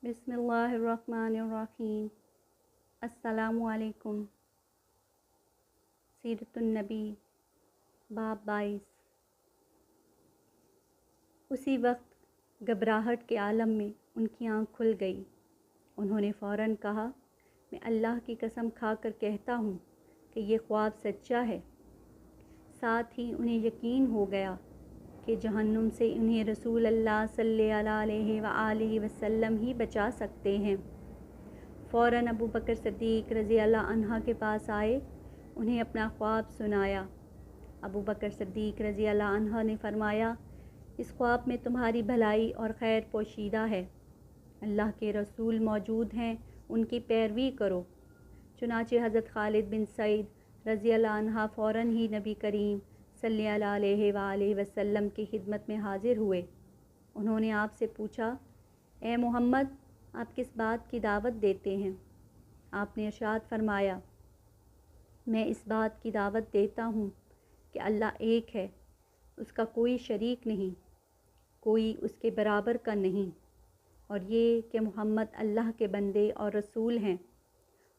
बिस्मिल्लाहिर्रहमानिर्रहीम। अस्सलामुअलैकुम। सीरतुन्नबी बाब 22। उसी वक्त घबराहट के आलम में उनकी आँख खुल गई। उन्होंने फ़ौरन कहा, मैं अल्लाह की कसम खाकर कहता हूँ कि ये ख्वाब सच्चा है। साथ ही उन्हें यकीन हो गया कि जहन्नुम से उन्हें रसूल अल्लाह सल्लल्लाहु अलैहि वसल्लम ही बचा सकते हैं। फ़ौरन अबू बकर सिद्दीक़ रज़ी अल्लाह अन्हा के पास आए, उन्हें अपना ख्वाब सुनाया। अबू बकर सिद्दीक़ रज़ी अल्लाह अन्हा ने फ़रमाया, इस ख्वाब में तुम्हारी भलाई और खैर पोशीदा है। अल्लाह के रसूल मौजूद हैं, उनकी पैरवी करो। चुनाचे हज़रत खालिद बिन सईद रज़ी अल्लाह अन्हा फ़ौरन ही नबी करीम सल्लल्लाहु अलैहि वसल्लम की खिदमत में हाज़िर हुए। उन्होंने आपसे पूछा, ए मोहम्मद, आप किस बात की दावत देते हैं? आपने इरशाद फरमाया, मैं इस बात की दावत देता हूँ कि अल्लाह एक है, उसका कोई शरीक नहीं, कोई उसके बराबर का नहीं, और ये कि मोहम्मद अल्लाह के बंदे और रसूल हैं,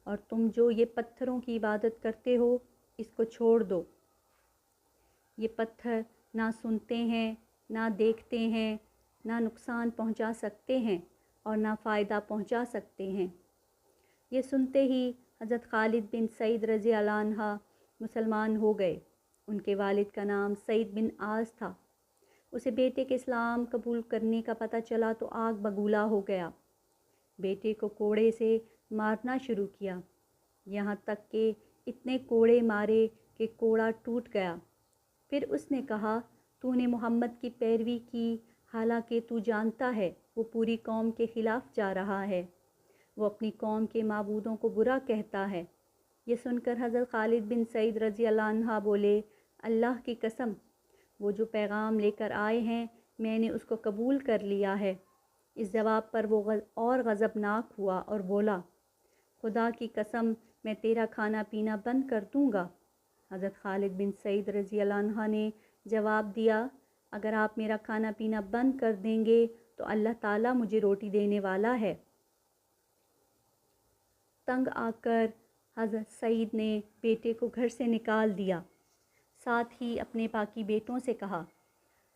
और तुम जो ये पत्थरों की इबादत करते हो, इसको छोड़ दो। ये पत्थर ना सुनते हैं, ना देखते हैं, ना नुकसान पहुंचा सकते हैं और ना फ़ायदा पहुंचा सकते हैं। ये सुनते ही हज़रत खालिद बिन सईद रज़ी अल्लाह अन्हा मुसलमान हो गए। उनके वालिद का नाम सईद बिन आस था। उसे बेटे के इस्लाम कबूल करने का पता चला तो आग बगूला हो गया। बेटे को कोड़े से मारना शुरू किया, यहाँ तक कि इतने कोड़े मारे कि कोड़ा टूट गया। फिर उसने कहा, तूने मोहम्मद की पैरवी की, हालांकि तू जानता है वो पूरी कौम के ख़िलाफ़ जा रहा है, वो अपनी कौम के माबूदों को बुरा कहता है। ये सुनकर हज़रत खालिद बिन सईद रज़ी अल्लाह अन्हा बोले, अल्लाह की कसम, वो जो पैगाम लेकर आए हैं मैंने उसको कबूल कर लिया है। इस जवाब पर वो और गज़बनाक हुआ और बोला, खुदा की कसम, मैं तेरा खाना पीना बंद कर दूँगा। हज़रत खालिद बिन सईद रज़ी अल्लाह अन्हा ने जवाब दिया, अगर आप मेरा खाना पीना बंद कर देंगे तो अल्लाह ताला मुझे रोटी देने वाला है। तंग आकर हज़रत सईद ने बेटे को घर से निकाल दिया। साथ ही अपने बाकी बेटों से कहा,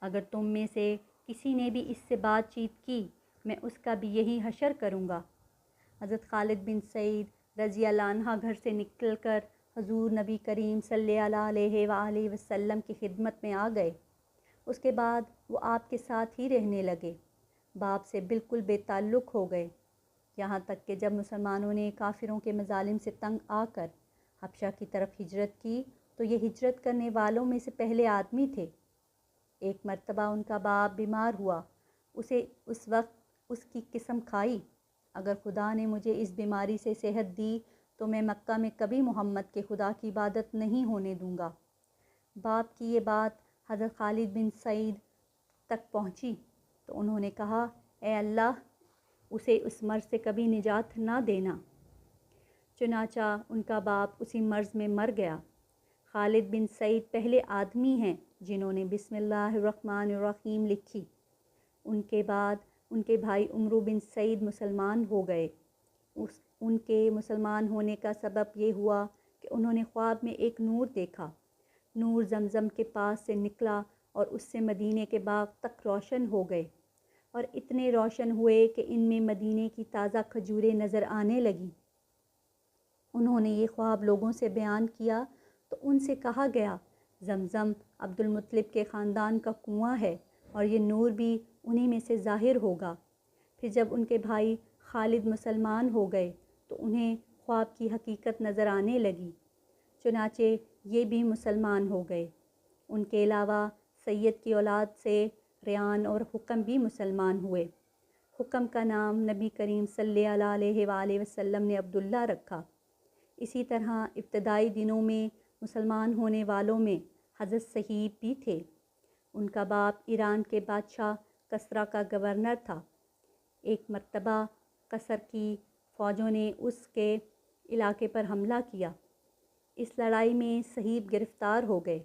अगर तुम में से किसी ने भी इससे बातचीत की, मैं उसका भी यही हशर करूँगा। हज़रत खालिद बिन सईद रज़ी अल्लाह अन्हा घर से निकलकर हुज़ूर नबी करीम सल्लल्लाहु अलैहि वसल्लम की खिदमत में आ गए। उसके बाद वो आपके साथ ही रहने लगे, बाप से बिल्कुल बेताल्लुक़ हो गए। यहाँ तक कि जब मुसलमानों ने काफिरों के मजालिम से तंग आकर हबशा की तरफ हिजरत की तो ये हिजरत करने वालों में से पहले आदमी थे। एक मर्तबा उनका बाप बीमार हुआ। उसे उस वक्त उसकी किस्म खाई, अगर खुदा ने मुझे इस बीमारी से सेहत दी तो मैं मक्का में कभी मोहम्मद के खुदा की इबादत नहीं होने दूँगा। बाप की ये बात हज़रत खालिद बिन सईद तक पहुँची तो उन्होंने कहा, ए अल्लाह, उसे उस मर्ज़ से कभी निजात ना देना। चुनाचा उनका बाप उसी मर्ज़ में मर गया। खालिद बिन सईद पहले आदमी हैं जिन्होंने बिस्मिल्लाहिर्रहमानिर्रहीम लिखी। उनके बाद उनके भाई उमरू बिन सईद मुसलमान हो गए। उनके मुसलमान होने का सबब ये हुआ कि उन्होंने ख्वाब में एक नूर देखा। नूर जमज़म के पास से निकला और उससे मदीने के बाग तक रोशन हो गए, और इतने रोशन हुए कि इनमें मदीने की ताज़ा खजूरें नज़र आने लगीं। उन्होंने ये ख्वाब लोगों से बयान किया तो उनसे कहा गया, जमज़म अब्दुल मुत्तलिब के ख़ानदान का कुआं है और ये नूर भी उन्हीं में से ज़ाहिर होगा। फिर जब उनके भाई खालिद मुसलमान हो गए तो उन्हें ख्वाब की हकीकत नज़र आने लगी। चुनाचे ये भी मुसलमान हो गए। उनके अलावा सैयद की औलाद से रियान और हुक्म भी मुसलमान हुए। हुक्म का नाम नबी करीम सल्लल्लाहु अलैहि वसल्लम ने अब्दुल्ला रखा। इसी तरह इब्तदाई दिनों में मुसलमान होने वालों में हज़रत सहीब भी थे। उनका बाप ईरान के बादशाह कसरा का गवर्नर था। एक मर्तबा कसर की फ़ौजों ने उसके इलाके पर हमला किया। इस लड़ाई में सहीब गिरफ़्तार हो गए,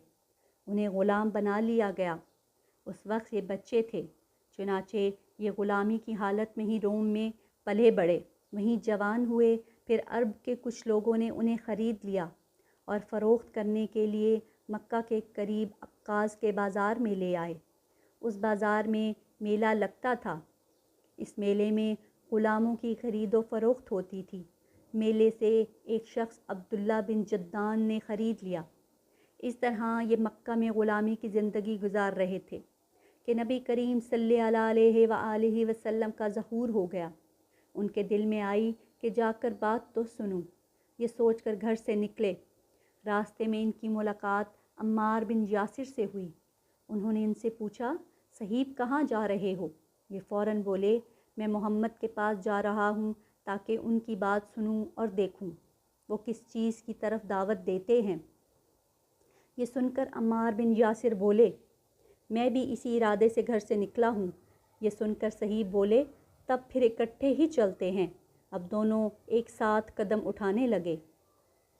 उन्हें ग़ुलाम बना लिया गया। उस वक्त ये बच्चे थे, चुनाचे ये ग़ुलामी की हालत में ही रोम में پلے بڑھے، وہیں جوان ہوئے۔ پھر عرب کے کچھ لوگوں نے انہیں خرید لیا اور فروخت کرنے کے لیے مکہ کے قریب عکاظ کے بازار میں لے آئے۔ اس بازار میں میلہ لگتا تھا۔ اس میلے میں غلاموں کی خرید و فروخت ہوتی تھی۔ میلے سے ایک شخص عبداللہ بن جدعان نے خرید لیا۔ اس طرح یہ مکہ میں غلامی کی زندگی گزار رہے تھے کہ نبی کریم صلی اللہ علیہ وآلہ وسلم کا ظہور ہو گیا۔ ان کے دل میں آئی کہ جا کر بات تو سنوں۔ یہ سوچ کر گھر سے نکلے۔ راستے میں ان کی ملاقات عمار بن یاسر سے ہوئی۔ انہوں نے ان سے پوچھا، صہیب کہاں جا رہے ہو؟ یہ فوراً بولے، میں محمد کے پاس جا رہا ہوں تاکہ ان کی بات سنوں اور دیکھوں وہ کس چیز کی طرف دعوت دیتے ہیں۔ یہ سن کر عمار بن یاسر بولے، میں بھی اسی ارادے سے گھر سے نکلا ہوں۔ یہ سن کر صہیب بولے، تب پھر اکٹھے ہی چلتے ہیں۔ اب دونوں ایک ساتھ قدم اٹھانے لگے۔